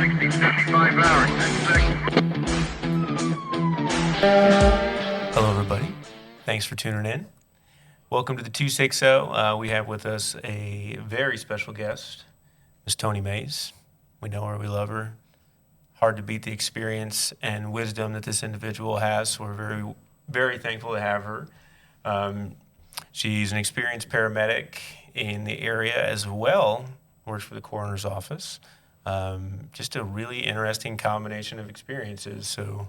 1675 hours, 10 seconds. Hello, everybody. Thanks for tuning in. Welcome to the 260. We have with us a very special guest, Ms. Toni Mayes. We know her, we love her. Hard to beat the experience and wisdom that this individual has. So we're very, very thankful to have her. She's an experienced paramedic in the area as well, works for the coroner's office. Just a really interesting combination of experiences. So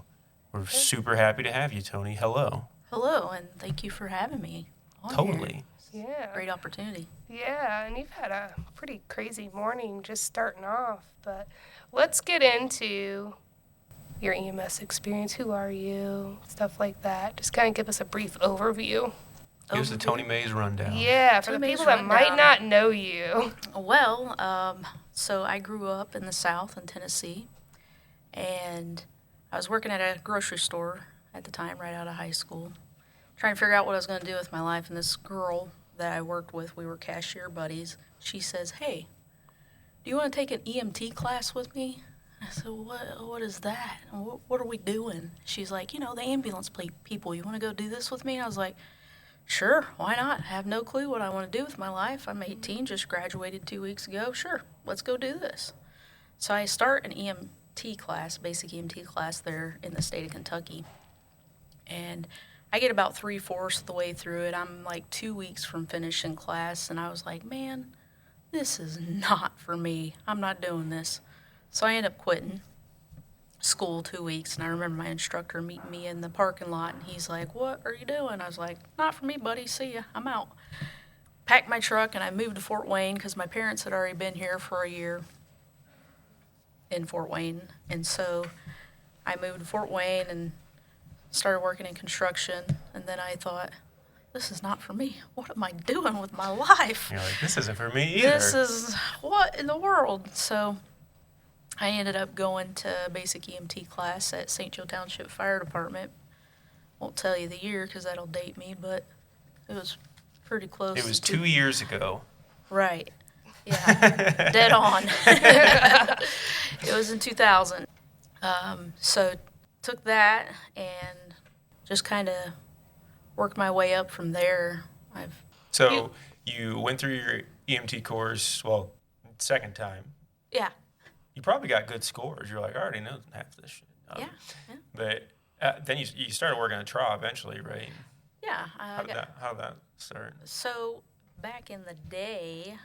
we're super happy to have you, Toni. Hello. Hello, and thank you for having me on Totally. here. Yeah. Great opportunity. Yeah, and you've had a pretty crazy morning just starting off. But let's get into your EMS experience. Who are you? Stuff like that. Just kind of give us a brief overview. Here's the Toni Mayes rundown. Yeah, for the Toni Mayes people that might rundown. not know you. Well, so I grew up in the South in Tennessee, and I was working at a grocery store at the time, right out of high school, trying to figure out what I was going to do with my life. And this girl that I worked with, we were cashier buddies. She says, "Hey, do you want to take an EMT class with me?" I said, What is that? What are we doing? She's like, the ambulance people. You want to go do this with me? And I was like, sure, why not? I have no clue what I want to do with my life. I'm 18, just graduated 2 weeks ago. Sure, let's go do this. So I start an EMT class, basic EMT class there in the state of Kentucky. And I get about 3/4 of the way through it. I'm like 2 weeks from finishing class, and I was like, man, this is not for me. I'm not doing this. So I end up quitting school 2 weeks, and I remember my instructor meeting me in the parking lot, and he's like, "What are you doing?" I was like, "Not for me, buddy. See ya. I'm out." Packed my truck, and I moved to Fort Wayne because my parents had already been here for a year in Fort Wayne. And so I moved to Fort Wayne and started working in construction, and then I thought, this is not for me. What am I doing with my life? You're like, this isn't for me either. This is what in the world? So I ended up going to basic EMT class at St. Joe Township Fire Department. Won't tell you the year because that'll date me, but it was pretty close. It was 2 years ago. Right. Yeah. Dead on. It was in 2000. So took that and just kind of worked my way up from there. So you went through your EMT course, well, second time. Yeah. You probably got good scores. You're like, I already know half this shit. Yeah. But then you started working at TRA eventually, right? Yeah. How did that start? So back in the day,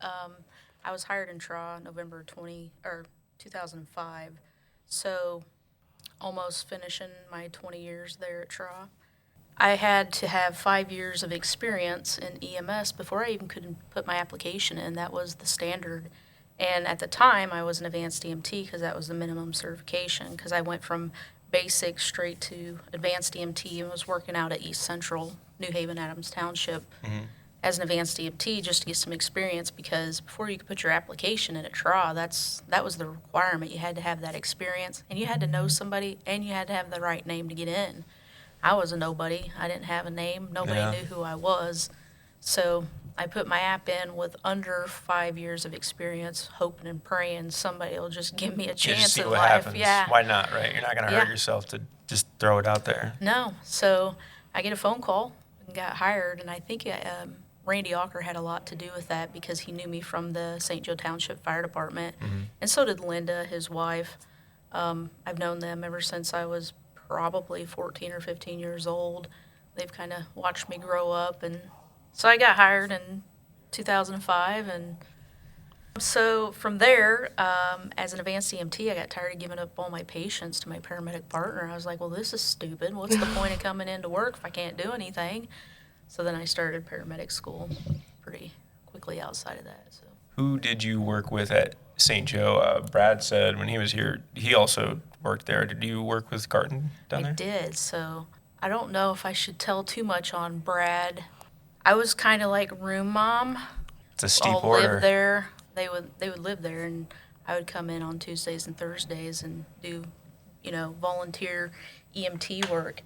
I was hired in TRA November 2005. So almost finishing my 20 years there at TRA. I had to have 5 years of experience in EMS before I even could put my application in. That was the standard. And at the time, I was an advanced EMT because that was the minimum certification, because I went from basic straight to advanced EMT and was working out at East Central, New Haven, Adams Township as an advanced EMT just to get some experience, because before you could put your application in at TRA, that was the requirement. You had to have that experience, and you had to know somebody, and you had to have the right name to get in. I was a nobody. I didn't have a name. Nobody knew who I was. So I put my app in with under 5 years of experience, hoping and praying somebody will just give me a chance just see in what life. happens. Yeah. Why not, right? You're not going to hurt yourself to just throw it out there. No. So I get a phone call and got hired, and I think Randy Ocker had a lot to do with that because he knew me from the St. Joe Township Fire Department, and so did Linda, his wife. I've known them ever since I was probably 14 or 15 years old. They've kind of watched me grow up, and so I got hired in 2005, and so from there, as an advanced EMT, I got tired of giving up all my patients to my paramedic partner. I was like, well, this is stupid. What's the point of coming into work if I can't do anything? So then I started paramedic school pretty quickly outside of that. So. Who did you work with at St. Joe? Brad said when he was here, he also worked there. Did you work with Garton down there? I did. So I don't know if I should tell too much on Brad. I was kind of like room mom. It's a steep all order. Lived there. They would live there, and I would come in on Tuesdays and Thursdays and do, volunteer EMT work.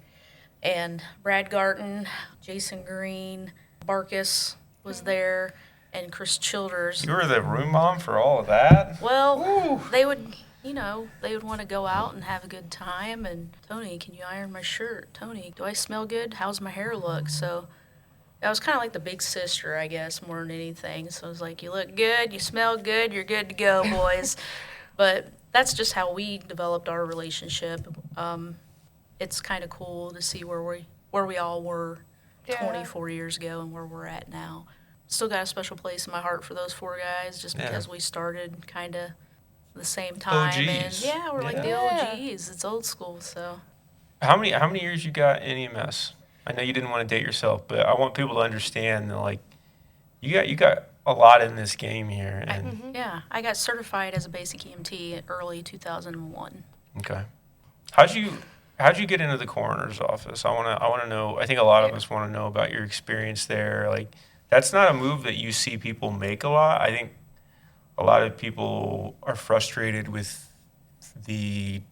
And Brad Garton, Jason Green, Barkus was there, and Chris Childers. You were the room mom for all of that? Well, they would they would want to go out and have a good time. And Tony, can you iron my shirt? Tony, do I smell good? How's my hair look? So I was kind of like the big sister, I guess, more than anything. So it was like, you look good, you smell good, you're good to go, boys. But that's just how we developed our relationship. It's kind of cool to see where we all were Yeah. 24 years ago and where we're at now. Still got a special place in my heart for those 4 guys, just because we started kind of the same time. And OGs. yeah, we're like the Yeah. OGs. It's old school, so. How many years you got in EMS? I know you didn't want to date yourself, but I want people to understand that, like, you got a lot in this game here. And Yeah, I got certified as a basic EMT early 2001. okay, how'd you get into the coroner's office? I want to know. I think a lot of us want to know about your experience there. Like, that's not a move that you see people make a lot. I think a lot of people are frustrated with the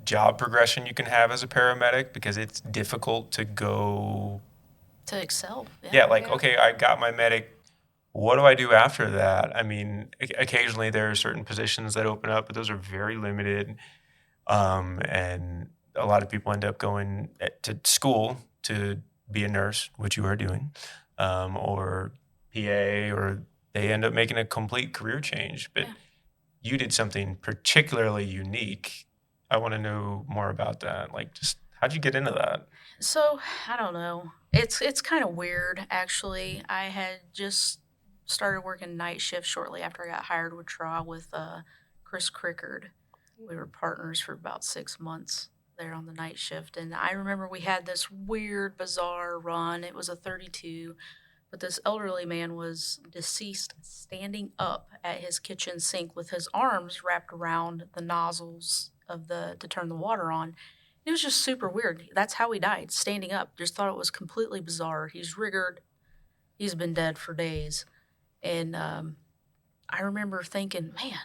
job progression you can have as a paramedic because it's difficult to go. To excel. Yeah, okay, I got my medic. What do I do after that? I mean, occasionally there are certain positions that open up, but those are very limited. And a lot of people end up going to school to be a nurse, which you are doing, or PA, or they end up making a complete career change. But you did something particularly unique. I want to know more about that. Like, just how'd you get into that? So, I don't know. It's kind of weird, actually. I had just started working night shift shortly after I got hired with trial with Chris Crickard. We were partners for about 6 months there on the night shift. And I remember we had this weird, bizarre run. It was a 32, but this elderly man was deceased standing up at his kitchen sink with his arms wrapped around the nozzles to turn the water on. It was just super weird. That's how he died, standing up. Just thought it was completely bizarre. He's riggered. He's been dead for days. And I remember thinking, man,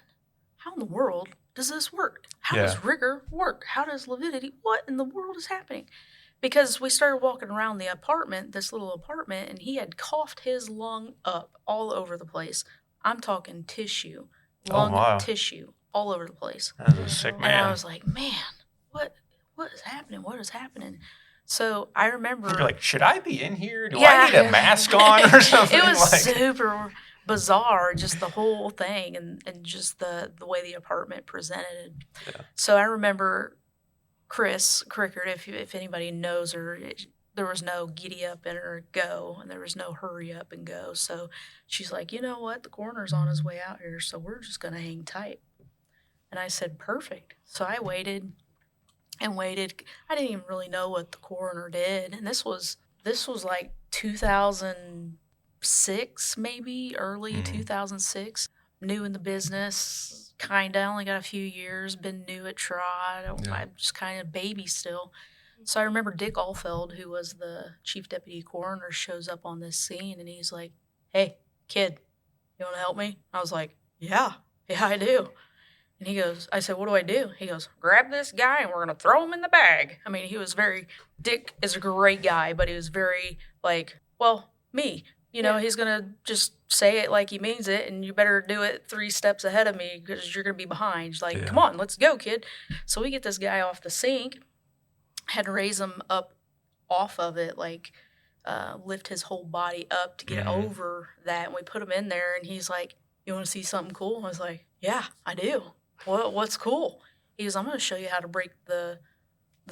how in the world does this work? How does rigor work? How does lividity? What in the world is happening? Because we started walking around the apartment, this little apartment, and he had coughed his lung up all over the place. I'm talking tissue, lung tissue, all over the place. That was a sick man. And I was like, man, what is happening? What is happening? So I remember. You're like, should I be in here? Do I need a mask on or something? It was super bizarre, just the whole thing, and just the way the apartment presented. Yeah. So I remember Chris Crickard, if anybody knows her, there was no giddy up in her go, and there was no hurry up and go. So she's like, you know what? The coroner's on his way out here, so we're just going to hang tight. And I said, perfect. So I waited and waited. I didn't even really know what the coroner did. And this was like 2006, maybe early 2006. New in the business, kind of. Only got a few years, been new at Trot. I'm just kind of baby still. So I remember Dick Alfeld, who was the chief deputy coroner, shows up on this scene, and he's like, hey, kid, you want to help me? I was like, yeah, I do. And he goes, I said, what do I do? He goes, grab this guy and we're going to throw him in the bag. I mean, Dick is a great guy, but he was very like, well, me. He's going to just say it like he means it, and you better do it 3 steps ahead of me because you're going to be behind. He's like, come on, let's go, kid. So we get this guy off the sink, had to raise him up off of it, like lift his whole body up to get over that. And we put him in there, and he's like, you want to see something cool? I was like, yeah, I do. What's cool? He goes, I'm going to show you how to break the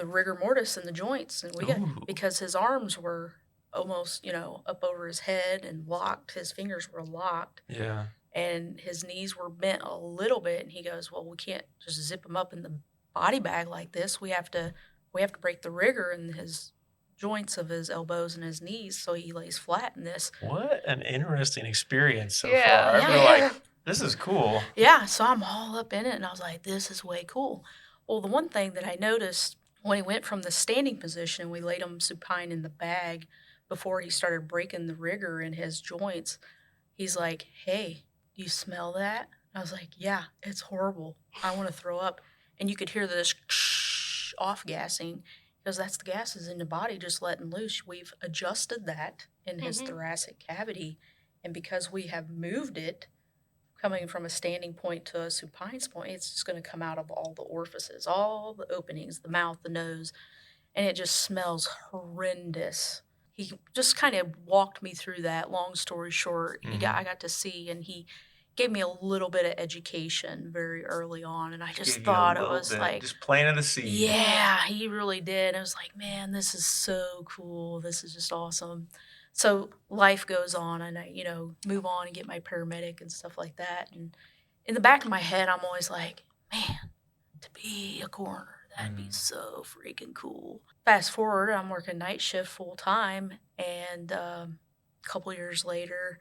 rigor mortis in the joints. And because his arms were almost, up over his head and locked. His fingers were locked. Yeah. And his knees were bent a little bit. And he goes, well, we can't just zip him up in the body bag like this. We have to break the rigor in his joints of his elbows and his knees so he lays flat in this. What an interesting experience so far. I feel like this is cool. Yeah, so I'm all up in it, and I was like, this is way cool. Well, the one thing that I noticed when he went from the standing position, we laid him supine in the bag before he started breaking the rigor in his joints. He's like, hey, do you smell that? I was like, yeah, it's horrible. I want to throw up. And you could hear this off-gassing because that's the gases in the body just letting loose. We've adjusted that in his thoracic cavity, and because we have moved it, coming from a standing point to a supine point, it's just going to come out of all the orifices, all the openings, the mouth, the nose, and it just smells horrendous. He just kind of walked me through that. Long story short, I got to see, and he gave me a little bit of education very early on, and I just Gave you a thought it little was bit, like, just planted the seed. yeah, he really did. I was like, man, this is so cool. This is just awesome. So life goes on, and I, move on and get my paramedic and stuff like that. And in the back of my head, I'm always like, man, to be a coroner, that'd be so freaking cool. Fast forward, I'm working night shift full time, and a couple years later,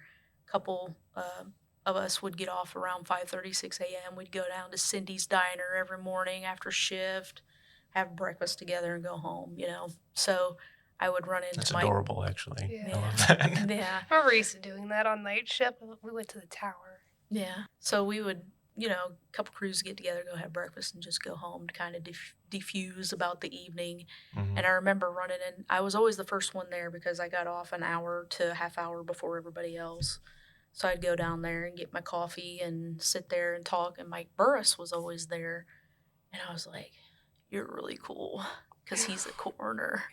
a couple of us would get off around 5:30, 6 a.m. We'd go down to Cindy's Diner every morning after shift, have breakfast together, and go home. So I would run into That's my adorable, actually. Yeah. I love that. yeah. I remember used to doing that on night shift. We went to the tower. Yeah. So we would, a couple crews get together, go have breakfast, and just go home to kind of diffuse about the evening. And I remember running in. I was always the first one there because I got off an hour to a half hour before everybody else. So I'd go down there and get my coffee and sit there and talk. And Mike Burris was always there. And I was like, you're really cool because he's a coroner.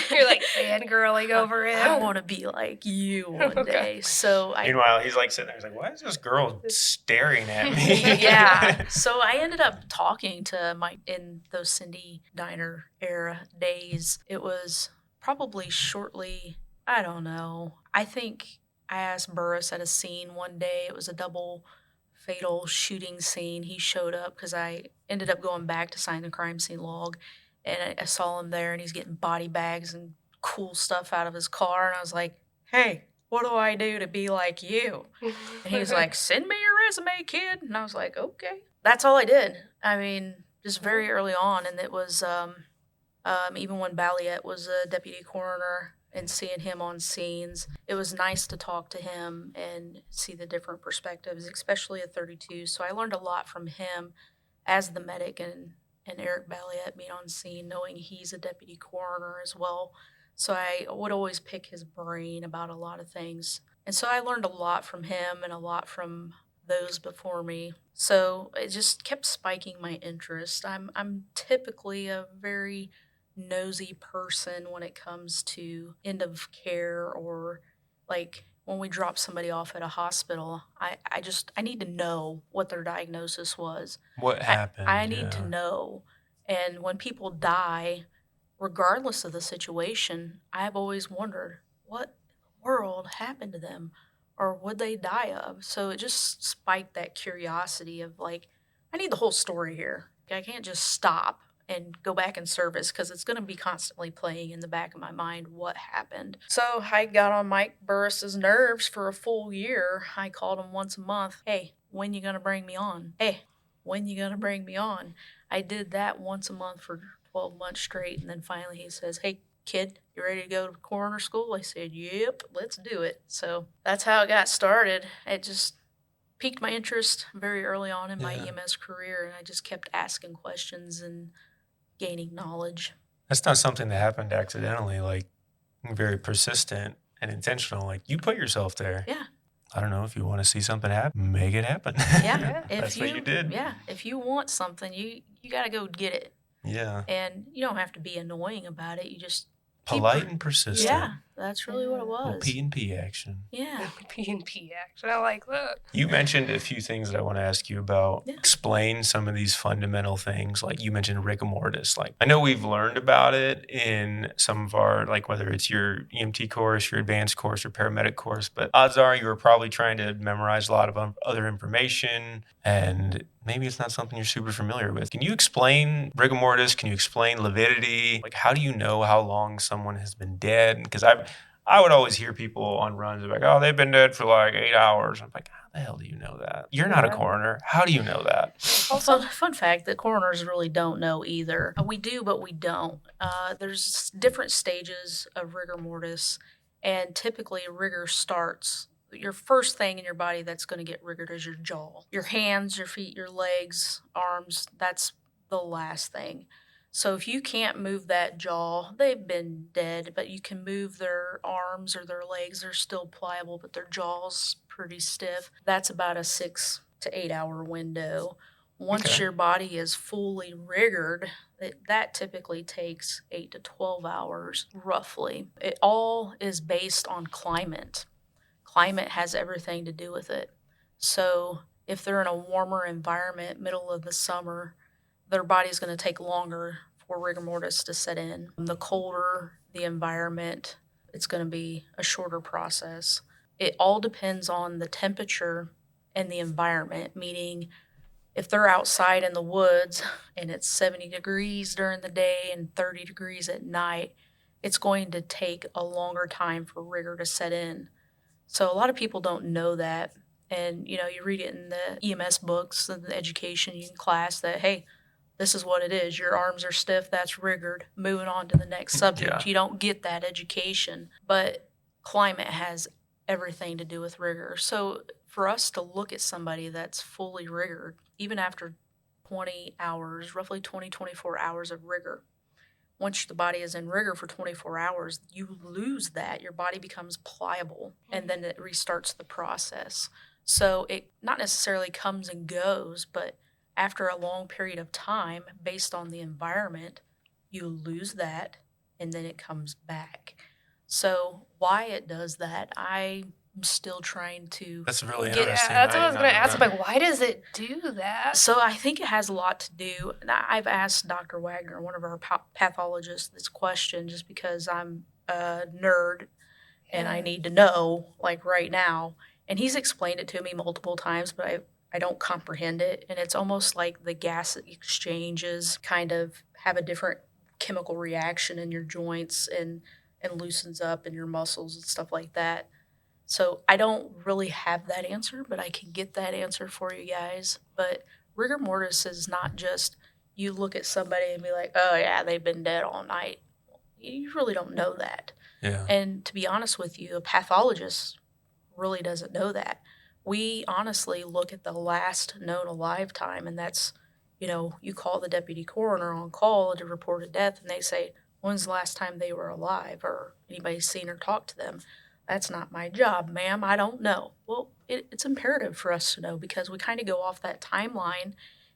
You're like fangirling over him. I want to be like you one day. So Meanwhile, he's like sitting there. He's like, "Why is this girl staring at me?" yeah. So I ended up talking to Mike in those Cindy Diner era days. It was probably shortly, I don't know. I think I asked Burris at a scene one day. It was a double fatal shooting scene. He showed up because I ended up going back to sign the crime scene log, and I saw him there, and he's getting body bags and cool stuff out of his car, and I was like, hey, what do I do to be like you? And he was like, send me your resume, kid. And I was like, okay. That's all I did. I mean, just very early on, and it was even when Balliet was a deputy coroner and seeing him on scenes, it was nice to talk to him and see the different perspectives, especially at 32. So I learned a lot from him as the medic, and Eric Balliet being on scene, knowing he's a deputy coroner as well. So I would always pick his brain about a lot of things. And so I learned a lot from him and a lot from those before me. So it just kept spiking my interest. I'm typically a very nosy person when it comes to end of care, or like when we drop somebody off at a hospital. I need to know what their diagnosis was. What happened? I need to know. And when people die, regardless of the situation, I've always wondered what in the world happened to them, or what they die of. So it just spiked that curiosity of like, I need the whole story here. I can't just stop and go back in service because it's going to be constantly playing in the back of my mind what happened. So I got on Mike Burris's nerves for a full year. I called him once a month. Hey, when you going to bring me on? Hey, when you going to bring me on? I did that once a month for 12 months straight, and then finally he says, hey, kid, you ready to go to coroner school? I said, yep, let's do it. So that's how it got started. It just piqued my interest very early on in my EMS career, and I just kept asking questions and gaining knowledge. That's not something that happened accidentally, like very persistent and intentional. Like you put yourself there. Yeah. I don't know, if you want to see something happen, make it happen. Yeah. That's what you did. Yeah. If you want something, you got to go get it. Yeah. And you don't have to be annoying about it. You just Polite and persistent. Yeah, that's really what it Little was. P&P action. Yeah. P&P action. I like that. You mentioned a few things that I want to ask you about. Yeah. Explain some of these fundamental things. Like you mentioned rigor mortis. Like I know we've learned about it in some of our, like whether it's your EMT course, your advanced course, or paramedic course, but odds are you were probably trying to memorize a lot of other information, and maybe it's not something you're super familiar with. Can you explain rigor mortis? Can you explain lividity? Like how do you know how long someone has been dead? Because I would always hear people on runs like, oh, they've been dead for like 8 hours. I'm like, how the hell do you know that? You're not a coroner. How do you know that? Also, fun fact that coroners really don't know either. We do, but we don't. There's different stages of rigor mortis, and typically rigor starts. Your first thing in your body that's going to get rigored is your jaw. Your hands, your feet, your legs, arms, that's the last thing. So if you can't move that jaw, they've been dead, but you can move their arms or their legs. They're still pliable, but their jaw's pretty stiff. That's about a 6 to 8 hour window. Once Okay. your body is fully rigored, that typically takes 8 to 12 hours, roughly. It all is based on climate. Climate has everything to do with it. So if they're in a warmer environment, middle of the summer, their body's going to take longer for rigor mortis to set in. The colder the environment, it's going to be a shorter process. It all depends on the temperature and the environment, meaning if they're outside in the woods and it's 70 degrees during the day and 30 degrees at night, it's going to take a longer time for rigor to set in. So a lot of people don't know that. And, you read it in the EMS books, in the education class that, hey, this is what it is. Your arms are stiff, that's rigored. Moving on to the next subject. Yeah. You don't get that education. But climate has everything to do with rigor. So for us to look at somebody that's fully rigored, even after 20 hours, roughly 24 hours of rigor, once the body is in rigor for 24 hours, you lose that. Your body becomes pliable, and then it restarts the process. So it not necessarily comes and goes, but after a long period of time, based on the environment, you lose that, and then it comes back. So why it does that, I'm still trying to. That's really Get- interesting. Yeah, that's what I was did going to not know ask. that. Like, why does it do that? So I think it has a lot to do. And I've asked Dr. Wagner, one of our pathologists, this question just because I'm a nerd and I need to know, like right now. And he's explained it to me multiple times, but I don't comprehend it. And it's almost like the gas exchanges kind of have a different chemical reaction in your joints and loosens up in your muscles and stuff like that. So I don't really have that answer, but I can get that answer for you guys. But rigor mortis is not just you look at somebody and be like, oh yeah, they've been dead all night. You really don't know that. Yeah. And to be honest with you, a pathologist really doesn't know that. We honestly look at the last known alive time, and that's, you call the deputy coroner on call to report a death, and they say, when's the last time they were alive or anybody seen or talked to them? That's not my job, ma'am. I don't know. Well, it's imperative for us to know because we kind of go off that timeline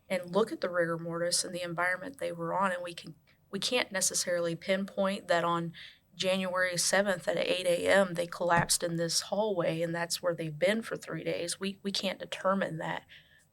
and look at the rigor mortis and the environment they were on, and we can't necessarily pinpoint that on January 7th at 8 a.m. they collapsed in this hallway and that's where they've been for 3 days. We can't determine that.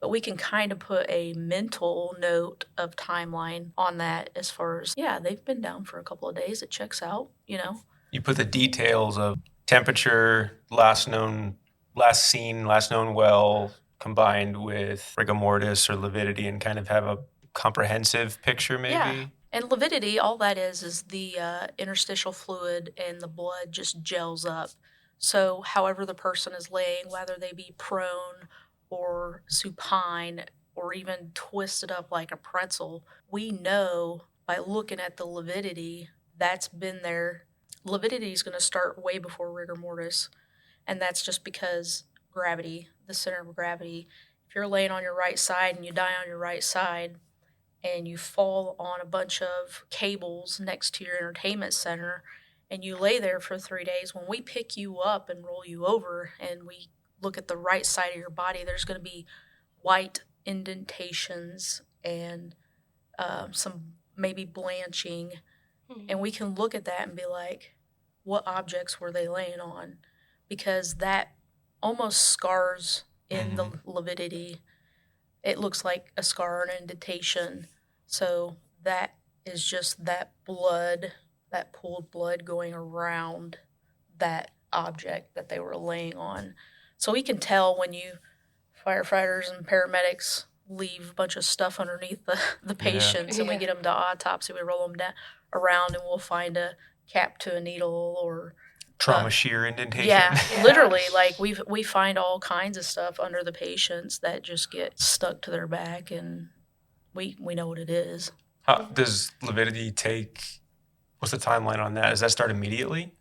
But we can kind of put a mental note of timeline on that as far as, yeah, they've been down for a couple of days. It checks out, You put the details of temperature, last known well, combined with rigor mortis or lividity, and kind of have a comprehensive picture, maybe. Yeah. And lividity, all that is the interstitial fluid and the blood just gels up. So however the person is laying, whether they be prone or supine or even twisted up like a pretzel, we know by looking at the lividity that's been there. Lividity is going to start way before rigor mortis, and that's just because gravity, the center of gravity. If you're laying on your right side and you die on your right side, and you fall on a bunch of cables next to your entertainment center and you lay there for 3 days, when we pick you up and roll you over and we look at the right side of your body, there's going to be white indentations and some maybe blanching. And we can look at that and be like, what objects were they laying on? Because that almost scars in the lividity. It looks like a scar or an indentation. So that is just that blood, that pooled blood going around that object that they were laying on. So we can tell when firefighters and paramedics leave a bunch of stuff underneath the patients and we get them to autopsy, we roll them down around and we'll find a cap to a needle or Trauma shear indentation. yeah, literally, like we find all kinds of stuff under the patients that just get stuck to their back, and we know what it is. How does lividity take? What's the timeline on that? Does that start immediately?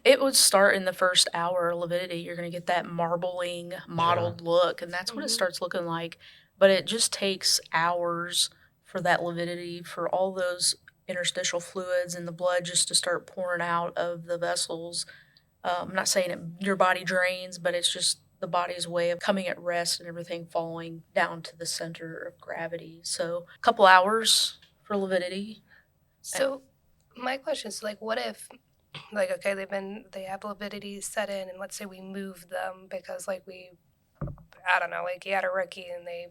It would start in the first hour of lividity. You're going to get that marbling, mottled look, and that's what it starts looking like. But it just takes hours for that lividity, for all those interstitial fluids and the blood just to start pouring out of the vessels. I'm not saying your body drains, but it's just the body's way of coming at rest and everything falling down to the center of gravity. So a couple hours for lividity. So my question is like, what if, like, okay, they have lividity set in, and let's say we move them because like I don't know, like you had a rookie and they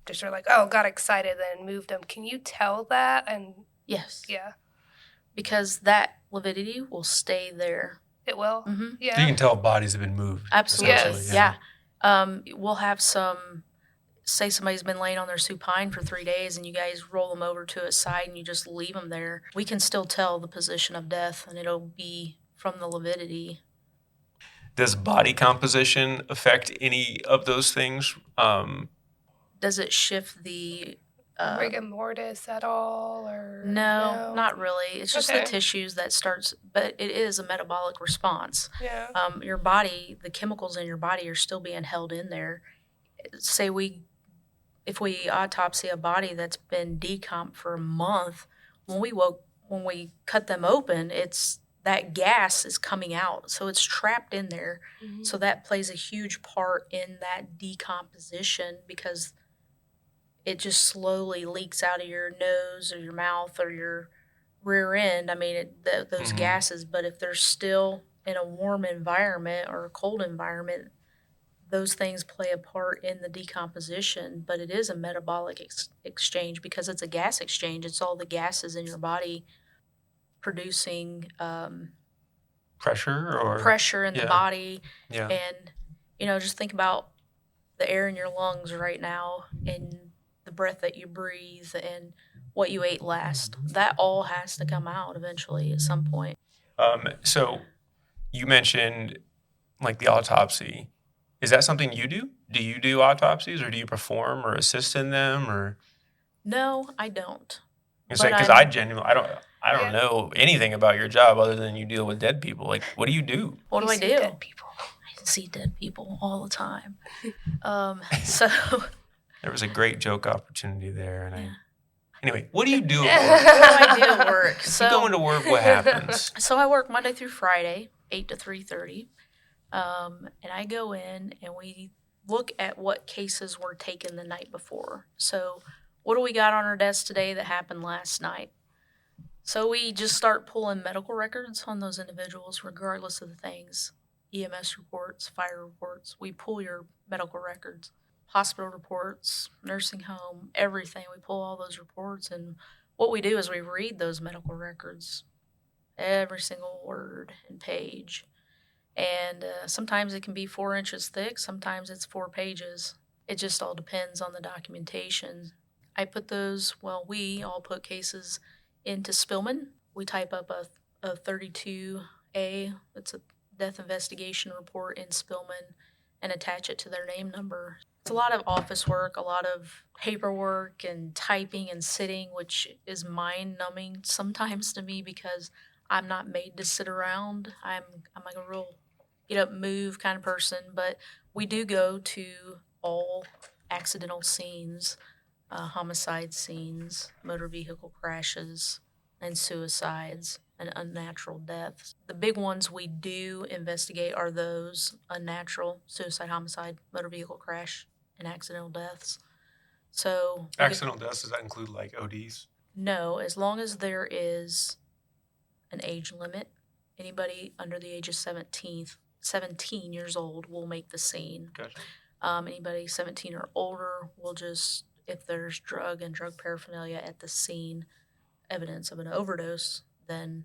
just were like, oh, got excited, then moved them. Can you tell that? And Yes. yeah, Because that lividity will stay there. it will. Mm-hmm. Yeah. So you can tell bodies have been moved. Absolutely. essentially, Yeah. We'll have say somebody's been laying on their supine for 3 days and you guys roll them over to a side and you just leave them there. We can still tell the position of death, and it'll be from the lividity. Does body composition affect any of those things? Does it shift the Rigor mortis at all, or No, not really. It's just Okay. the tissues that starts, but it is a metabolic response. Yeah. Your body, the chemicals in your body are still being held in there. Say if we autopsy a body that's been decomp for a month, when we cut them open, it's that gas is coming out, so it's trapped in there. Mhm. So that plays a huge part in that decomposition because it just slowly leaks out of your nose or your mouth or your rear end. I mean, those Mhm. gases. But if they're still in a warm environment or a cold environment, those things play a part in the decomposition. But it is a metabolic exchange because it's a gas exchange. It's all the gases in your body producing Pressure or pressure in the Yeah. body. Yeah. And, just think about the air in your lungs right now and the breath that you breathe and what you ate last. That all has to come out eventually at some point. So you mentioned like the autopsy. Is that something you do? Do you do autopsies, or do you perform or assist in them, or? No, I don't. Because But I I'm- genuinely I don't Yeah. know anything about your job other than you deal with dead people. Like, what do you do? What do You I see do? Dead people. I see dead people all the time. So There was a great joke opportunity there, and Yeah. Anyway, what do you do what at work? do I do at work? If you go into work, what happens? So I work Monday through Friday, 8 to 3:30. And I go in and we look at what cases were taken the night before. So what do we got on our desk today that happened last night? So we just start pulling medical records on those individuals, regardless of the things. EMS reports, fire reports. We pull your medical records, hospital reports, nursing home, everything. We pull all those reports, and what we do is we read those medical records, every single word and page. And sometimes it can be 4 inches thick, sometimes it's 4 pages. It just all depends on the documentation. We all put cases into Spillman. We type up a 32A, it's a death investigation report in Spillman, and attach it to their name number. It's a lot of office work, a lot of paperwork and typing and sitting, which is mind-numbing sometimes to me because I'm not made to sit around. I'm like a real get up, move kind of person. But we do go to all accidental scenes, homicide scenes, motor vehicle crashes, and suicides and unnatural deaths. The big ones we do investigate are those unnatural suicide, homicide, motor vehicle crash, and accidental deaths. So Accidental deaths, does that include like ODs? no, as long as there is an age limit, anybody under the age of 17 years old will make the scene. Gotcha. Anybody 17 or older will just, if there's drug and drug paraphernalia at the scene, evidence of an overdose, then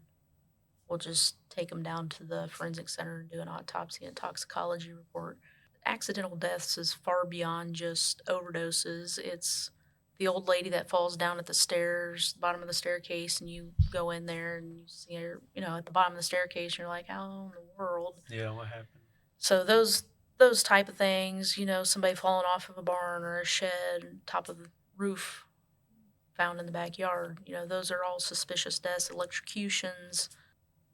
we'll just take them down to the forensic center and do an autopsy and toxicology report. Accidental deaths is far beyond just overdoses. It's the old lady that falls down at the stairs, bottom of the staircase, and you go in there and you see her, at the bottom of the staircase, and you're like, how in the world? Yeah, what happened? So those type of things, somebody falling off of a barn or a shed, top of the roof, found in the backyard, those are all suspicious deaths, electrocutions,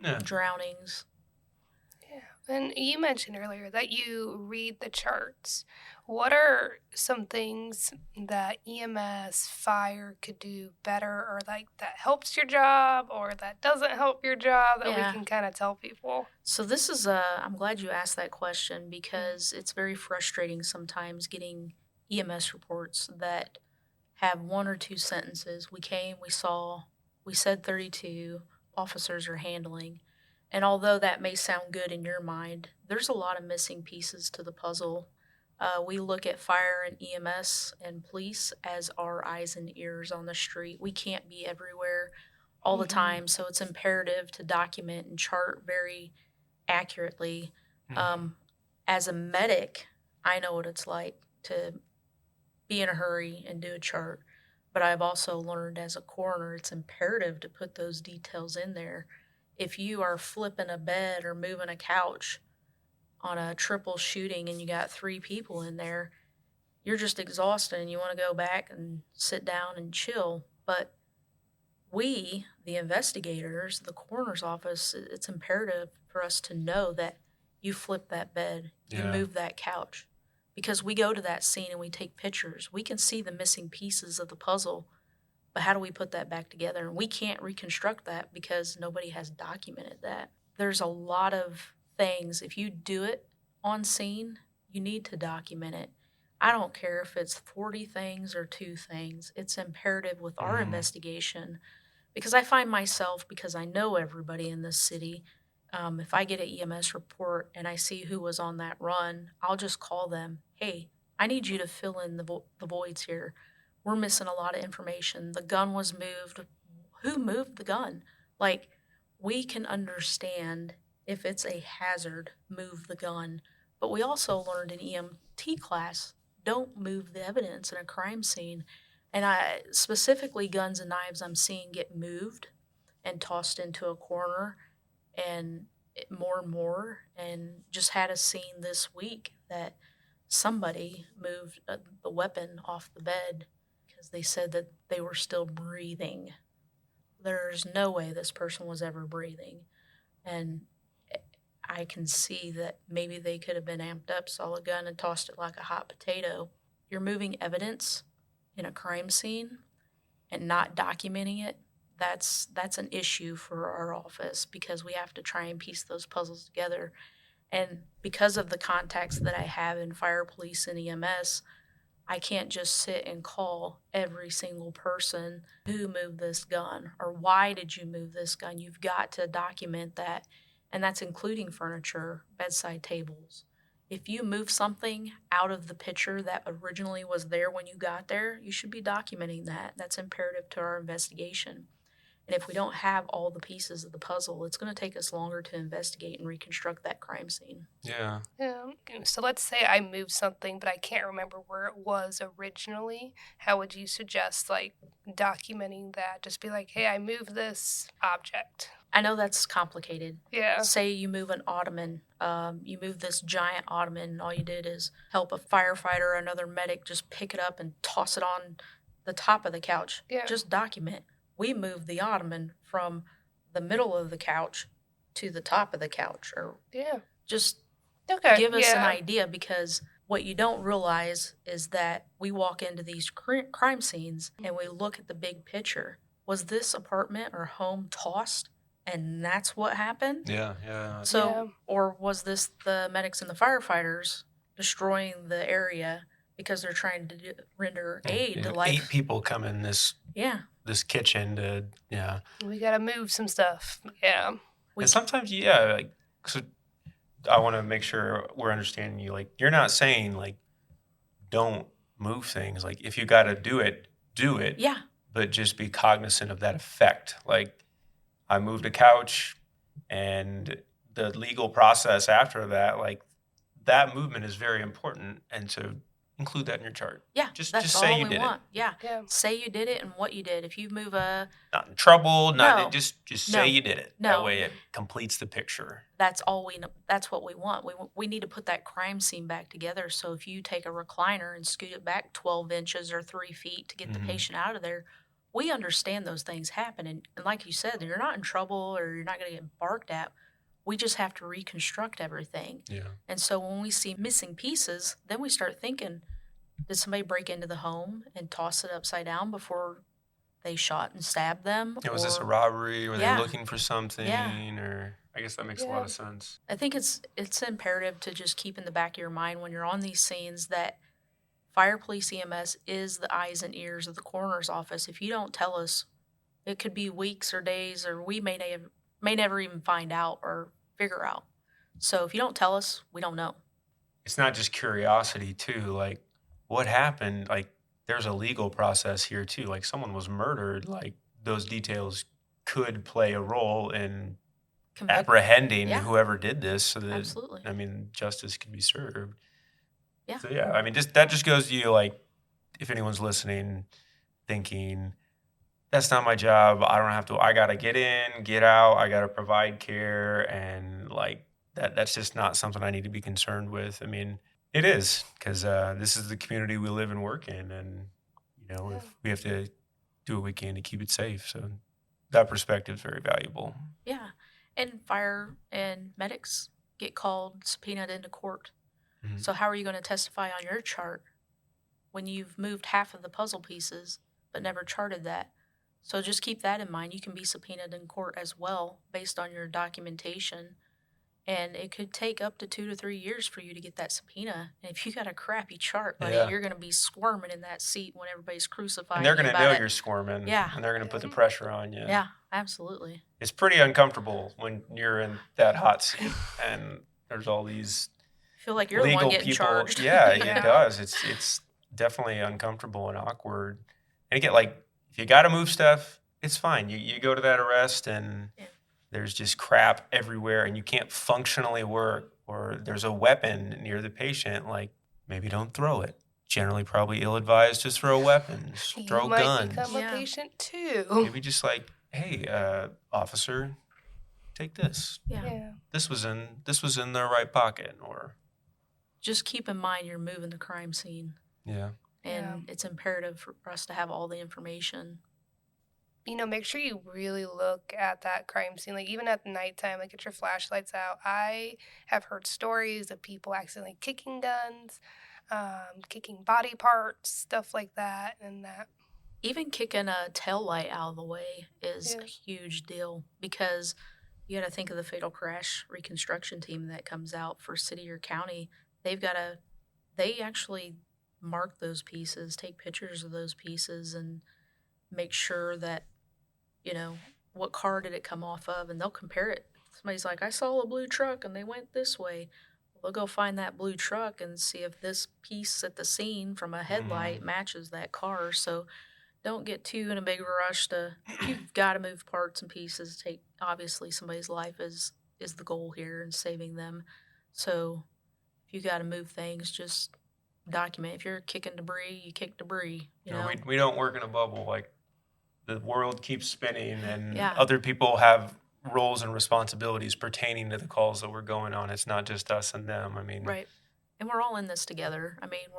Yeah. drownings. And you mentioned earlier that you read the charts. What are some things that EMS, fire could do better, or like that helps your job or that doesn't help your job that we Yeah. can kind of tell people? So this is I'm glad you asked that question because it's very frustrating sometimes getting EMS reports that have one or two sentences. We came, we saw, we said 32 officers are handling. And although that may sound good in your mind, there's a lot of missing pieces to the puzzle. We look at fire and EMS and police as our eyes and ears on the street. We can't be everywhere all the time, so it's imperative to document and chart very accurately. As a medic, I know what it's like to be in a hurry and do a chart, but I've also learned as a coroner it's imperative to put those details in there. If you are flipping a bed or moving a couch on a triple shooting and you got 3 people in there, you're just exhausted and you want to go back and sit down and chill. But we, the investigators, the coroner's office, it's imperative for us to know that you flipped that bed, you moved that couch. Because we go to that scene and we take pictures. We can see the missing pieces of the puzzle, but how do we put that back together? And we can't reconstruct that because nobody has documented that. There's a lot of things. If you do it on scene, you need to document it. I don't care if it's 40 things or 2 things. It's imperative with our investigation because I find myself, because I know everybody in this city, if I get an EMS report and I see who was on that run, I'll just call them. Hey, I need you to fill in the voids here. We're missing a lot of information. The gun was moved. Who moved the gun? Like, we can understand if it's a hazard, move the gun. But we also learned in EMT class, don't move the evidence in a crime scene. And specifically guns and knives I'm seeing get moved and tossed into a corner and more, and just had a scene this week that somebody moved the weapon off the bed because they said that they were still breathing. There's no way this person was ever breathing. And I can see that maybe they could have been amped up, saw a gun and tossed it like a hot potato. You're moving evidence in a crime scene and not documenting it. That's an issue for our office because we have to try and piece those puzzles together. And because of the contacts that I have in fire, police, and EMS, I can't just sit and call every single person who moved this gun or why did you move this gun. You've got to document that, and that's including furniture, bedside tables. If you move something out of the picture that originally was there when you got there, you should be documenting that. That's imperative to our investigation. And if we don't have all the pieces of the puzzle, it's going to take us longer to investigate and reconstruct that crime scene. Yeah. So let's say I moved something, but I can't remember where it was originally. How would you suggest, like, documenting that? Just be like, hey, I moved this object. I know that's complicated. Yeah. Say you move an ottoman. You move this giant ottoman, and all you did is help a firefighter or another medic just pick it up and toss it on the top of the couch. Yeah. Just document. We moved the ottoman from the middle of the couch to the top of the couch, or just give us an idea, because what you don't realize is that we walk into these crime scenes and we look at the big picture. Was this apartment or home tossed and that's what happened? Yeah. So, or was this the medics and the firefighters destroying the area because they're trying to render aid to life? 8 people come in this kitchen to, We got to move some stuff. Yeah. And sometimes, so I want to make sure we're understanding you. Like, you're not saying, like, don't move things. Like, if you got to do it, do it. Yeah. But just be cognizant of that effect. Like, I moved a couch, and the legal process after that, like, that movement is very important. And so include that in your chart. Yeah, Just that's say all you we did want. it. Yeah. Say you did it and what you did. If you move a... Not in trouble, No. just say you did it. No. That way it completes the picture. That's all we know. That's what we want. We need to put that crime scene back together. So if you take a recliner and scoot it back 12 inches or 3 feet to get the patient out of there, we understand those things happen. And like you said, you're not in trouble or you're not going to get barked at. We just have to reconstruct everything. Yeah. And so when we see missing pieces, then we start thinking, did somebody break into the home and toss it upside down before they shot and stabbed them? Was this a Or- robbery? Were they Yeah. looking for something? Yeah. Or I guess that makes a lot of sense. I think it's imperative to just keep in the back of your mind when you're on these scenes that fire, police, EMS is the eyes and ears of the coroner's office. If you don't tell us, it could be weeks or days, or we may never even find out or figure out. So if you don't tell us, we don't know. It's not just curiosity too. Like, what happened? Like, there's a legal process here too. Like, someone was murdered. Like, those details could play a role in Convict- apprehending Yeah. whoever did this, so that Absolutely. justice can be served. Yeah. So yeah, I mean, that just goes to you. Like, if anyone's listening, thinking, that's not my job. I don't have to. I gotta get in, get out. I gotta provide care, and like that's just not something I need to be concerned with. I mean, it is, because this is the community we live and work in, and if we have to do what we can to keep it safe. So that perspective is very valuable. Yeah. And fire and medics get called, subpoenaed into court. Mhm. So how are you going to testify on your chart when you've moved half of the puzzle pieces but never charted that? So just keep that in mind. You can be subpoenaed in court as well based on your documentation. And it could take up to 2 to 3 years for you to get that subpoena. And if you got a crappy chart, buddy, Yeah. you're going to be squirming in that seat when everybody's crucifying And they're you going to about know it. you're squirming. Yeah. And they're going to put the pressure on you. Yeah, absolutely. It's pretty uncomfortable when you're in that hot seat and there's all these I feel like you're the legal one getting people. charged. Yeah, Yeah. it does. It's definitely uncomfortable and awkward. And again, like, if you got to move stuff, it's fine. You go to that arrest and Yeah. there's just crap everywhere and you can't functionally work, or there's a weapon near the patient. Like, maybe don't throw it. Generally, probably ill-advised to throw weapons, You throw might guns. become Yeah. a patient too. Maybe just like, hey, officer, take this. Yeah. Yeah. This was in the right pocket, or Just keep in mind you're moving the crime scene. yeah. And it's imperative for us to have all the information. Make sure you really look at that crime scene, like even at nighttime, like get your flashlights out. I have heard stories of people accidentally kicking guns, kicking body parts, stuff like that, and that. Even kicking a tail light out of the way is Yeah. a huge deal, because you got to think of the fatal crash reconstruction team that comes out for city or county. They actually mark those pieces, take pictures of those pieces, and make sure that, what car did it come off of, and they'll compare it. Somebody's like, I saw a blue truck and they went this way. They'll go find that blue truck and see if this piece at the scene from a headlight matches that car. So don't get too in a big rush you've got to move parts and pieces. Obviously somebody's life is the goal here, and saving them. So if you got to move things, just document. If you're kicking debris, you kick debris. We don't work in a bubble. Like, the world keeps spinning, and Yeah. other people have roles and responsibilities pertaining to the calls that we're going on. It's not just us and them. I mean, Right. And we're all in this together. I mean,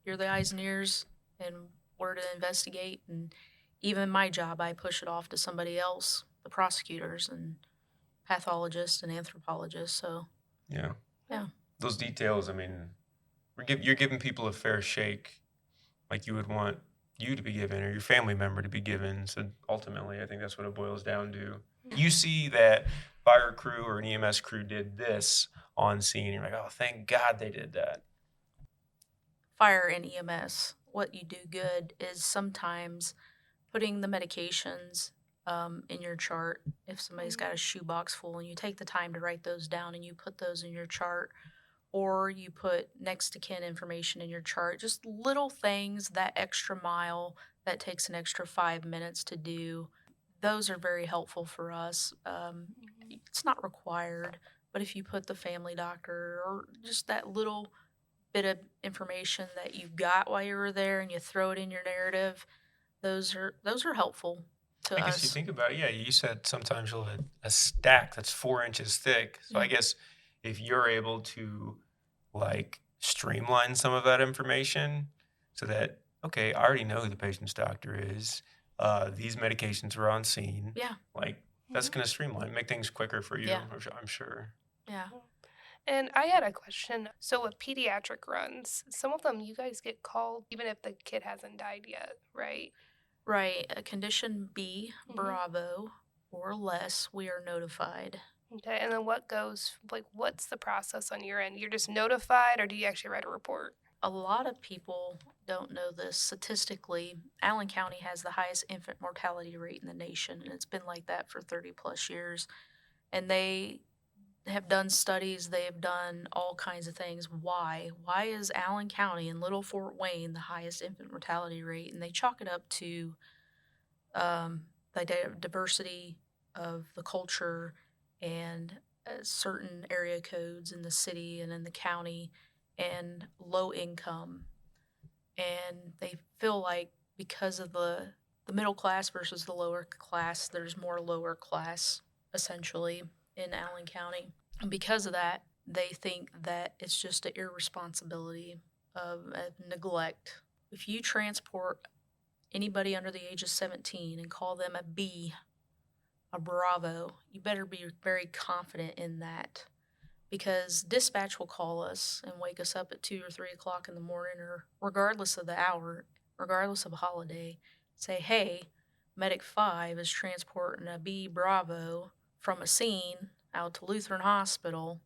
you're the eyes and ears, and we're to investigate. And even my job, I push it off to somebody else, the prosecutors and pathologists and anthropologists. So yeah. Yeah. Those details, I mean, you're giving people a fair shake, like you would want you to be given, or your family member to be given. So ultimately, I think that's what it boils down to. You see that fire crew or an EMS crew did this on scene, you're like, oh, thank God they did that. fire and EMS, what you do good is sometimes putting the medications in your chart. If somebody's got a shoebox full, and you take the time to write those down and you put those in your chart, or you put next to kin information in your chart, just little things, that extra mile that takes an extra 5 minutes to do. Those are very helpful for us. It's not required, but if you put the family doctor or just that little bit of information that you got while you were there and you throw it in your narrative, those are helpful to I us. guess you think about it, yeah, you said sometimes you'll have a stack that's 4 inches thick. So I Yeah. guess if you're able to like streamline some of that information so that, okay, I already know who the patient's doctor is. These medications are on scene. Yeah. Like, That's going to streamline, make things quicker for you, Yeah. I'm sure. Yeah. And I had a question. So with pediatric runs, some of them you guys get called even if the kid hasn't died yet, right? Right. A condition B, Mhm. Bravo, or less, we are notified. Okay, and then what's the process on your end? You're just notified, or do you actually write a report? A lot of people don't know this. Statistically, Allen County has the highest infant mortality rate in the nation, and it's been like that for 30 plus years. And they have done studies, they have done all kinds of things. Why? Why is Allen County and Little Fort Wayne the highest infant mortality rate? And they chalk it up to the diversity of the culture and certain area codes in the city and in the county and low income. And they feel like because of the middle class versus the lower class, there's more lower class essentially in Allen County. And because of that, they think that it's just an irresponsibility of neglect. If you transport anybody under the age of 17 and call them a B, a Bravo, you better be very confident in that, because dispatch will call us and wake us up at 2 or 3 o'clock in the morning, or regardless of the hour, regardless of a holiday, say, hey, Medic 5 is transporting a B Bravo from a scene out to Lutheran Hospital,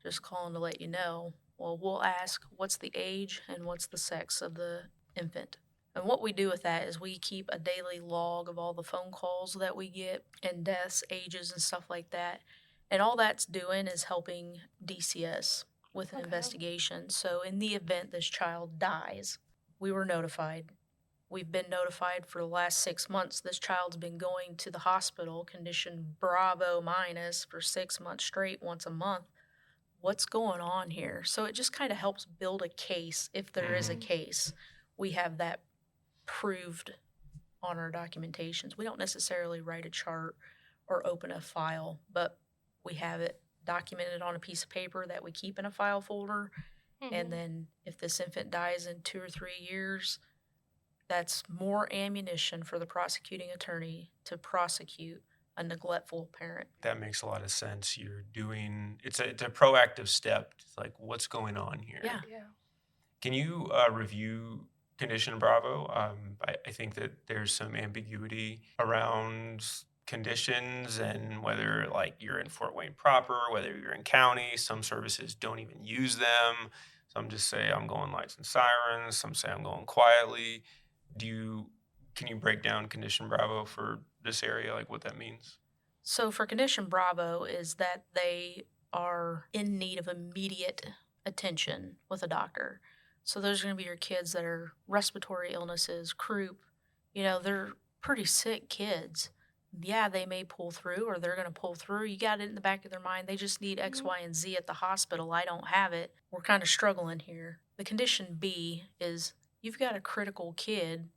just calling to let you know. Well, we'll ask, what's the age and what's the sex of the infant? And what we do with that is we keep a daily log of all the phone calls that we get and deaths, ages, and stuff like that. And all that's doing is helping DCS with an investigation. So in the event this child dies, we were notified. We've been notified for the last 6 months. This child's been going to the hospital, condition Bravo minus, for 6 months straight, once a month. What's going on here? So it just kind of helps build a case. If there is a case, we have that proved on our documentations. We don't necessarily write a chart or open a file, but we have it documented on a piece of paper that we keep in a file folder. And then if this infant dies in 2 or 3 years, that's more ammunition for the prosecuting attorney to prosecute a neglectful parent. That makes a lot of sense. It's a proactive step. It's like, what's going on here? Yeah. Yeah. Can you review Condition Bravo? I think that there's some ambiguity around conditions and whether like you're in Fort Wayne proper, whether you're in county. Some services don't even use them. Some just say I'm going lights and sirens. Some say I'm going quietly. Can you break down Condition Bravo for this area, like what that means? So for condition Bravo is that they are in need of immediate attention with a doctor. So those are going to be your kids that are respiratory illnesses, croup. They're pretty sick kids. Yeah, they may pull through, or they're going to pull through. You got it in the back of their mind. They just need X, Y, and Z at the hospital. I don't have it. We're kind of struggling here. The condition B is you've got a critical kid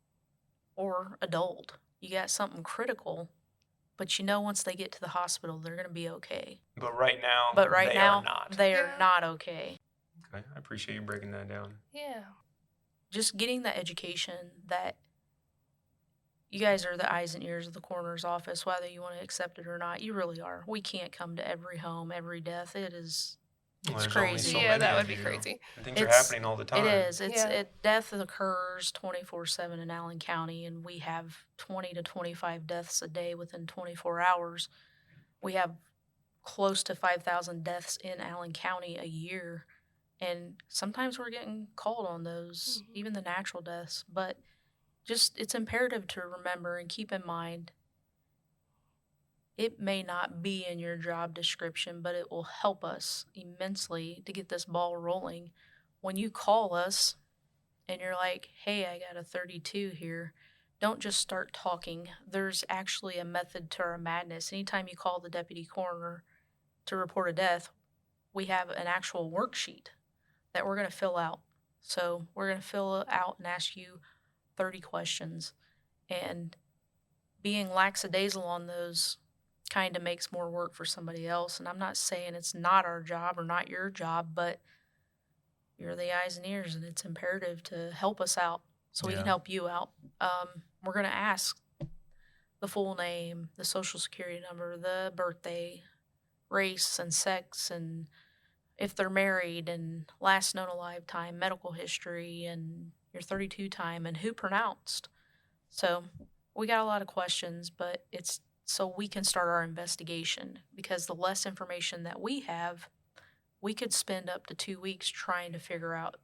or adult. You got something critical, but once they get to the hospital, they're going to be okay. But right now, They are not. They are Yeah. not okay. Okay, I appreciate you breaking that down. Yeah. Just getting the education that you guys are the eyes and ears of the coroner's office, whether you want to accept it or not. You really are. We can't come to every home, every death. It's There's only crazy. so Yeah, many that of would be you, crazy. and things are It's- happening all the time. It is. Yeah. Death occurs 24/7 in Allen County, and we have 20 to 25 deaths a day within 24 hours. We have close to 5,000 deaths in Allen County a year, and sometimes we're getting called on those, even the natural deaths. But it's imperative to remember and keep in mind, it may not be in your job description, but it will help us immensely to get this ball rolling. When you call us and you're like, hey, I got a 32 here, don't just start talking. There's actually a method to our madness. Anytime you call the deputy coroner to report a death, we have an actual worksheet that we're going to fill out. So we're going to fill it out and ask you 30 questions. And being lackadaisical on those kind of makes more work for somebody else. And I'm not saying it's not our job or not your job, but you're the eyes and ears, and it's imperative to help us out so we can Yeah. help you out. We're going to ask the full name, the social security number, the birthday, race and sex, and if they're married, and last known alive time, medical history, and your 32 time, and who pronounced. So we got a lot of questions, but it's so we can start our investigation, because the less information that we have, we could spend up to 2 weeks trying to figure out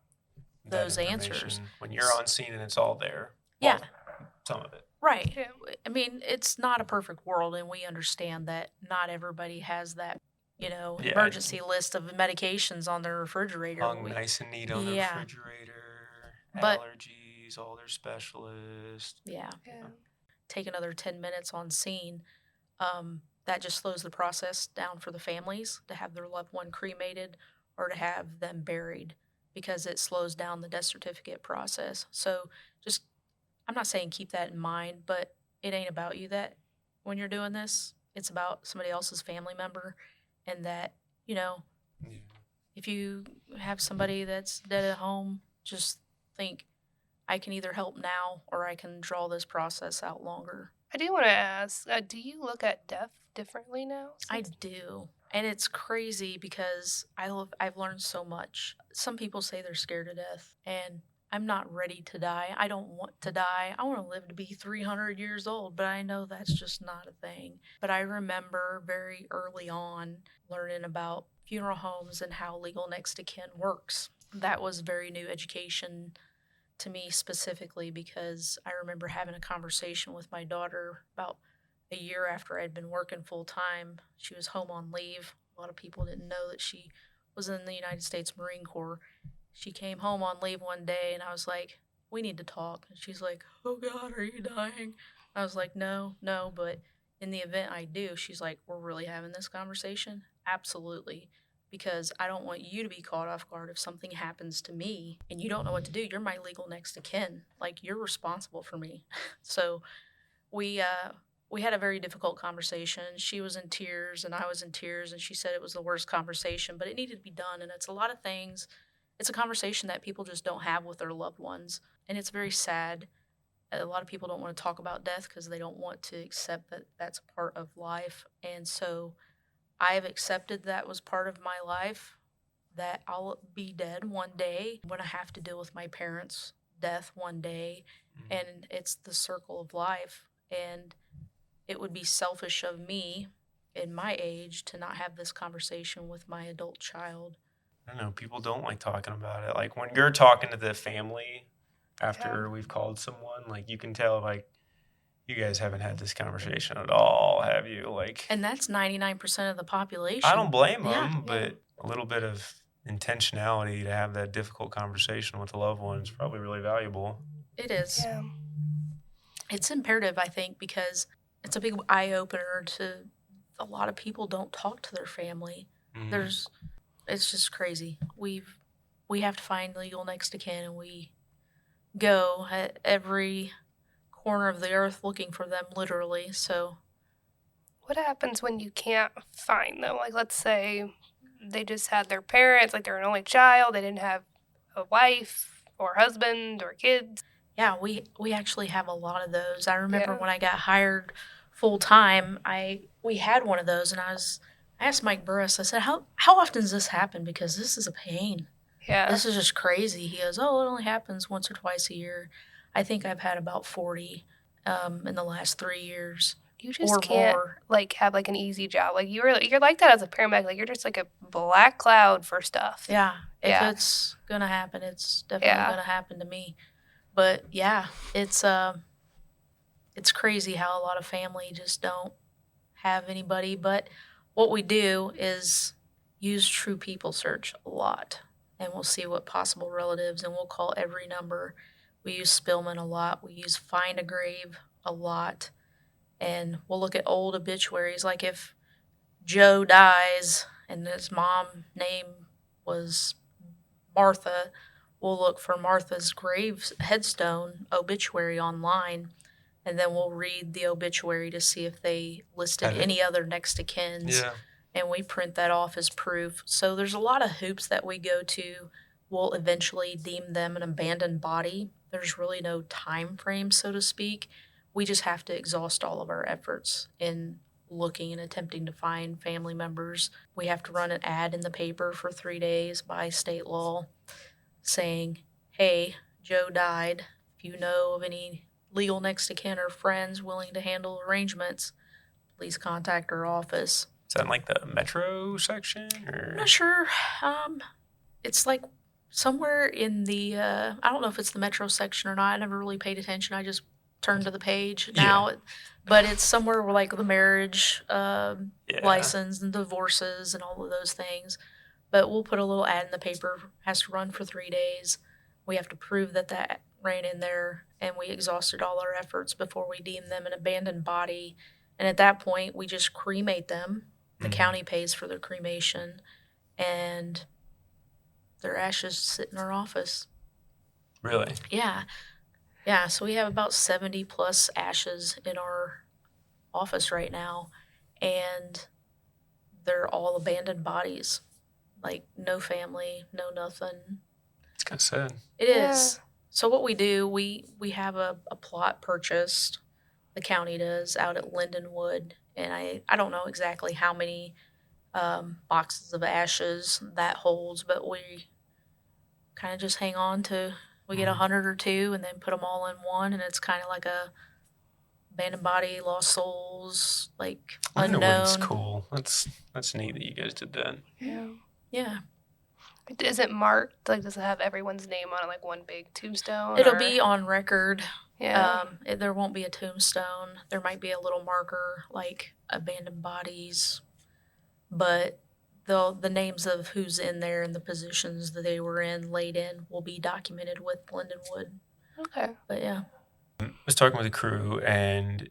That those answers. information, when you're on scene and it's all there. Yeah. Well, some of it. Right. Yeah. I mean, it's not a perfect world, and we understand that not everybody has that, Yeah. emergency list of medications on their refrigerator. Hung nice and neat on the Yeah. refrigerator. But- Allergies, all their specialists. Yeah. Yeah. Take another 10 minutes on scene. That just slows the process down for the families to have their loved one cremated or to have them buried, because it slows down the death certificate process. So just, I'm not saying keep that in mind, but it ain't about you that when you're doing this, it's about somebody else's family member, and that, Yeah. if you have somebody that's dead at home, just think, I can either help now or I can draw this process out longer. I do want to ask, do you look at death differently now? I do. And it's crazy because I've learned so much. Some people say they're scared to death, and I'm not ready to die. I don't want to die. I want to live to be 300 years old, but I know that's just not a thing. But I remember very early on learning about funeral homes and how legal next to kin works. That was very new education to me specifically, because I remember having a conversation with my daughter about a year after I'd been working full time. She was home on leave. A lot of people didn't know that she was in the United States Marine Corps. She came home on leave one day, and I was like, we need to talk. And she's like, oh God, are you dying? I was like, no, but in the event I do, she's like, we're really having this conversation? Absolutely. Because I don't want you to be caught off guard if something happens to me and you don't know what to do. You're my legal next to kin. Like, you're responsible for me. So we had a very difficult conversation. She was in tears and I was in tears, and she said it was the worst conversation, but it needed to be done. And it's a lot of things. It's a conversation that people just don't have with their loved ones. And it's very sad. A lot of people don't want to talk about death because they don't want to accept that that's a part of life. And so I've accepted that was part of my life, that I'll be dead one day. I'm going to have to deal with my parents' death one day, and it's the circle of life. And it would be selfish of me in my age to not have this conversation with my adult child. I don't know. People don't like talking about it. Like when you're talking to the family after we've called someone, like you can tell, like, you guys haven't had this conversation at all, have you? Like, And that's 99% of the population. I don't blame them, Yeah. but a little bit of intentionality to have that difficult conversation with a loved one is probably really valuable. It is. Yeah. It's imperative, I think, because it's a big eye-opener to a lot of people don't talk to their family. Mhm. It's just crazy. We have to find legal next to kin, and we go at every corner of the earth looking for them, literally. So What happens when you can't find them? Like, let's say they just had their parents, like they're an only child, they didn't have a wife or husband or kids. yeah, we actually have a lot of those. I remember Yeah. when I got hired full time, we had one of those, and I asked Mike Burris, I said, how often does this happen? Because this is a pain. Yeah. This is just crazy. He goes, oh, it only happens once or twice a year. I think I've had about 40 in the last 3 years. You just or can't more. like have like an easy job. Like you're like that as a paramedic. Like you're just like a black cloud for stuff. Yeah, if Yeah. it's gonna happen, it's definitely Yeah. gonna happen to me. But yeah, it's crazy how a lot of family just don't have anybody. But what we do is use True People Search a lot, and we'll see what possible relatives, and we'll call every number. We use Spillman a lot. We use Find a Grave a lot, and we'll look at old obituaries. Like if Joe dies and his mom name was Martha, we'll look for Martha's grave headstone obituary online, and then we'll read the obituary to see if they listed Have it. any other next to kins, and we print that off as proof. So there's a lot of hoops that we go to. We'll eventually deem them an abandoned body. There's really no time frame, so to speak. we just have to exhaust all of our efforts in looking and attempting to find family members. We have to run an ad in the paper for 3 days by state law saying, hey, Joe died. If you know of any legal next of kin or friends willing to handle arrangements, please contact our office. Is that in like the metro section? Or? I'm not sure. It's like somewhere in the, I don't know if it's the metro section or not. I never really paid attention. I just turned to the page now. But it's somewhere where like the marriage license and divorces and all of those things. But we'll put a little ad in the paper. Has to run for 3 days. We have to prove that that ran in there, and we exhausted all our efforts before we deem them an abandoned body. And at that point, we just cremate them. The county pays for their cremation, and their ashes sit in our office. Really? Yeah. Yeah, so we have about 70 plus ashes in our office right now, and they're all abandoned bodies. Like, no family, no nothing. It's kind of sad. It is. So what we do, we have a plot purchased, the county does, out at Lindenwood, and I don't know exactly how many boxes of ashes that holds, but we kind of just hang on to, we get 100 or 2 and then put them all in one, and it's kind of like a abandoned body, lost souls, like unknown. Lindenwood's cool. That's neat that you guys did that. Yeah. Yeah. Is it marked? Like, does it have everyone's name on it, like one big tombstone? It'll be on record. Yeah. There won't be a tombstone. There might be a little marker like abandoned bodies, but the names of who's in there and the positions that they were in, laid in, will be documented with Lindenwood. Okay. But yeah. I was talking with a crew, and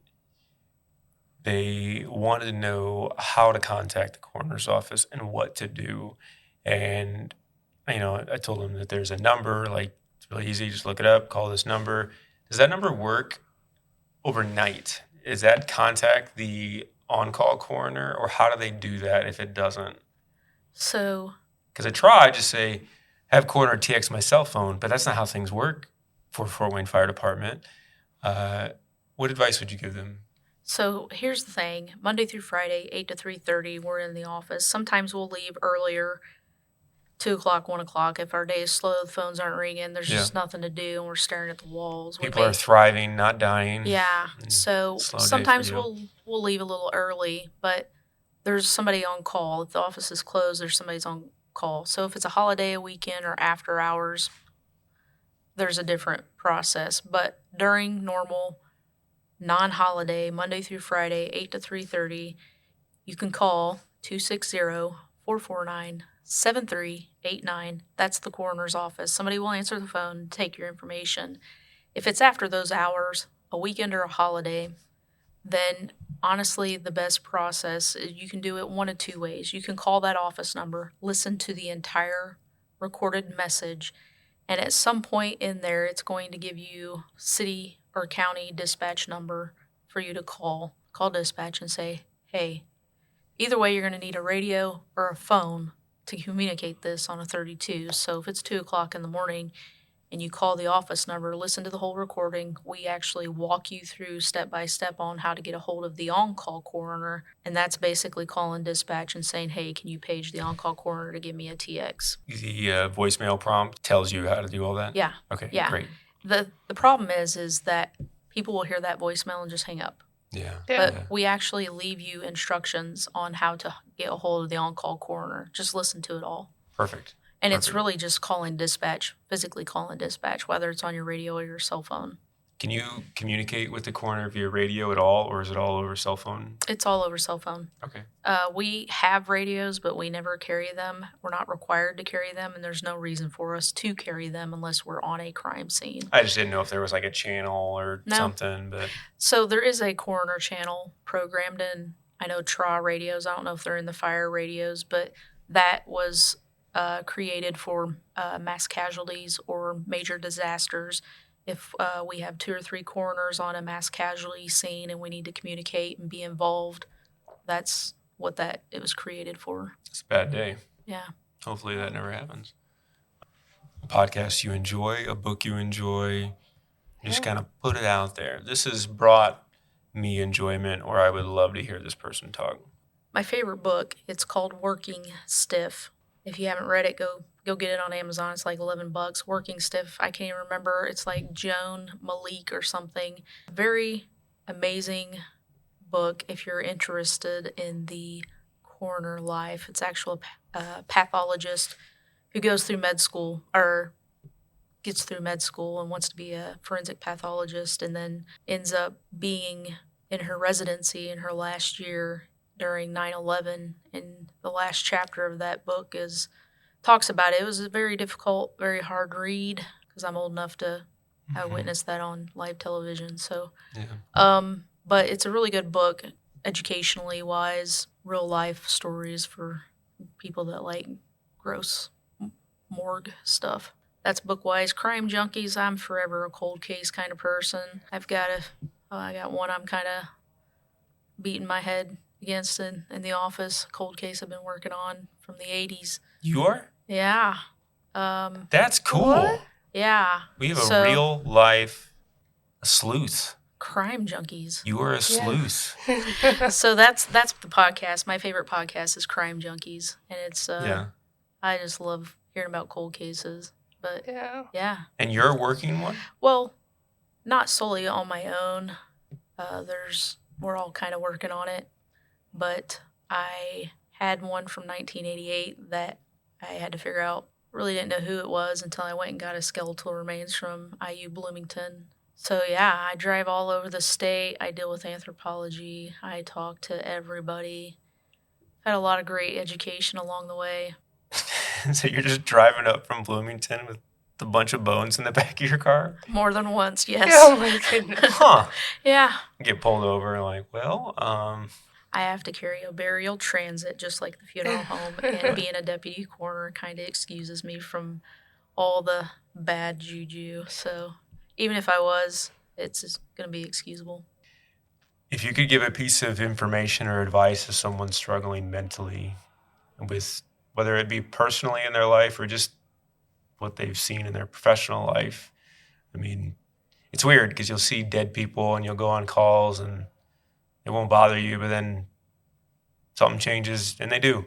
they wanted to know how to contact the coroner's office and what to do. And, I told them that there's a number, like, it's really easy, just look it up, call this number. Does that number work overnight? Is that contact the on-call coroner, or how do they do that if it doesn't? So, because I tried to say, have coroner TX my cell phone, but that's not how things work for Fort Wayne Fire Department. What advice would you give them? So here's the thing. Monday through Friday, 8 to 3:30, we're in the office. Sometimes we'll leave earlier, 2 o'clock, 1 o'clock. If our day is slow, the phones aren't ringing, there's just nothing to do, and we're staring at the walls. People are thriving, not dying. Yeah. So sometimes we'll leave a little early, but there's somebody on call. If the office is closed, there's somebody's on call. So if it's a holiday, a weekend, or after hours, there's a different process. But during normal non-holiday, Monday through Friday, 8 to 3:30, you can call 260-449-7389. That's the coroner's office. Somebody will answer the phone and take your information. If it's after those hours, a weekend or a holiday, then honestly, the best process is you can do it one of 2 ways. You can call that office number, listen to the entire recorded message, and at some point in there, it's going to give you city or county dispatch number for you to call dispatch and say, hey, either way, you're going to need a radio or a phone to communicate this on a 32. So if it's 2 o'clock in the morning and you call the office number, listen to the whole recording, we actually walk you through step by step on how to get a hold of the on-call coroner. And that's basically calling dispatch and saying, hey, can you page the on-call coroner to give me a TX? The voicemail prompt tells you how to do all that? Yeah. Okay, Yeah. Great. The problem is that people will hear that voicemail and just hang up. Yeah. But we actually leave you instructions on how to get a hold of the on-call coroner. Just listen to it all. Perfect. And it's really just calling dispatch, physically calling dispatch, whether it's on your radio or your cell phone. Can you communicate with the coroner via radio at all, or is it all over cell phone? It's all over cell phone. Okay. We have radios, but we never carry them. We're not required to carry them, and there's no reason for us to carry them unless we're on a crime scene. I just didn't know if there was like a channel or something. But So there is a coroner channel programmed in, I know, TRA radios. I don't know if they're in the fire radios, but that was created for mass casualties or major disasters. If we have 2 or 3 coroners on a mass casualty scene and we need to communicate and be involved, that's what it was created for. It's a bad day. Yeah. Hopefully that never happens. A podcast you enjoy, a book you enjoy. Just Yeah. kind of put it out there. This has brought me enjoyment, or I would love to hear this person talk. My favorite book, it's called Working Stiff. If you haven't read it, go get it on Amazon. It's like $11. Working Stiff. I can't even remember. It's like Joan Malik or something. Very amazing book if you're interested in the coroner life. It's actually a pathologist who goes through med school or gets through med school and wants to be a forensic pathologist, and then ends up being in her residency in her last year during 9/11. And the last chapter of that book talks about it. It was a very difficult, very hard read because I'm old enough to have witnessed that on live television. So, Yeah. but it's a really good book, educationally wise, real life stories for people that like gross morgue stuff. That's book wise. Crime Junkies, I'm forever a cold case kind of person. I got one I'm kind of beating my head against in the office. Cold case I've been working on from the 80s. You are? Yeah. That's cool. What? Yeah. We have So- a real life sleuth. Crime Junkies. You are a sleuth. So that's the podcast. My favorite podcast is Crime Junkies, and it's Yeah. I just love hearing about cold cases. But Yeah. yeah, And you're working one? well, not solely on my own. We're all kind of working on it, but I had one from 1988 that I had to figure out. Really didn't know who it was until I went and got a skeletal remains from IU Bloomington. So yeah, I drive all over the state. I deal with anthropology. I talk to everybody. Had a lot of great education along the way. So you're just driving up from Bloomington with a bunch of bones in the back of your car? More than once, yes. Oh my goodness. Huh. Yeah. Get pulled over and like, well, I have to carry a burial transit just like the funeral home, and being a deputy coroner kind of excuses me from all the bad juju. So even if I was, it's going to be excusable. if you could give a piece of information or advice to someone struggling mentally with whether it be personally in their life or just what they've seen in their professional life. I mean, it's weird because you'll see dead people and you'll go on calls and it won't bother you, but then something changes and they do.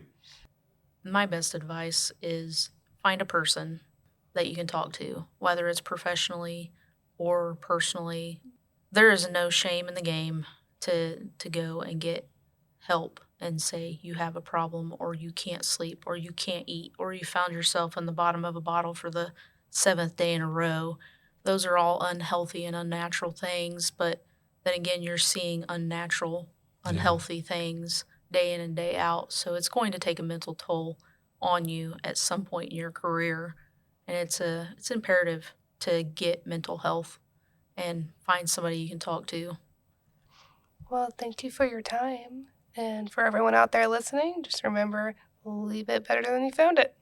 My best advice is find a person that you can talk to, whether it's professionally or personally. There is no shame in the game to go and get help and say you have a problem, or you can't sleep, or you can't eat, or you found yourself in the bottom of a bottle for the 7th day in a row. Those are all unhealthy and unnatural things, but then again, you're seeing unnatural, unhealthy things day in and day out. So it's going to take a mental toll on you at some point in your career. And it's imperative to get mental health and find somebody you can talk to. Well, thank you for your time. And for everyone out there listening, just remember, leave it better than you found it.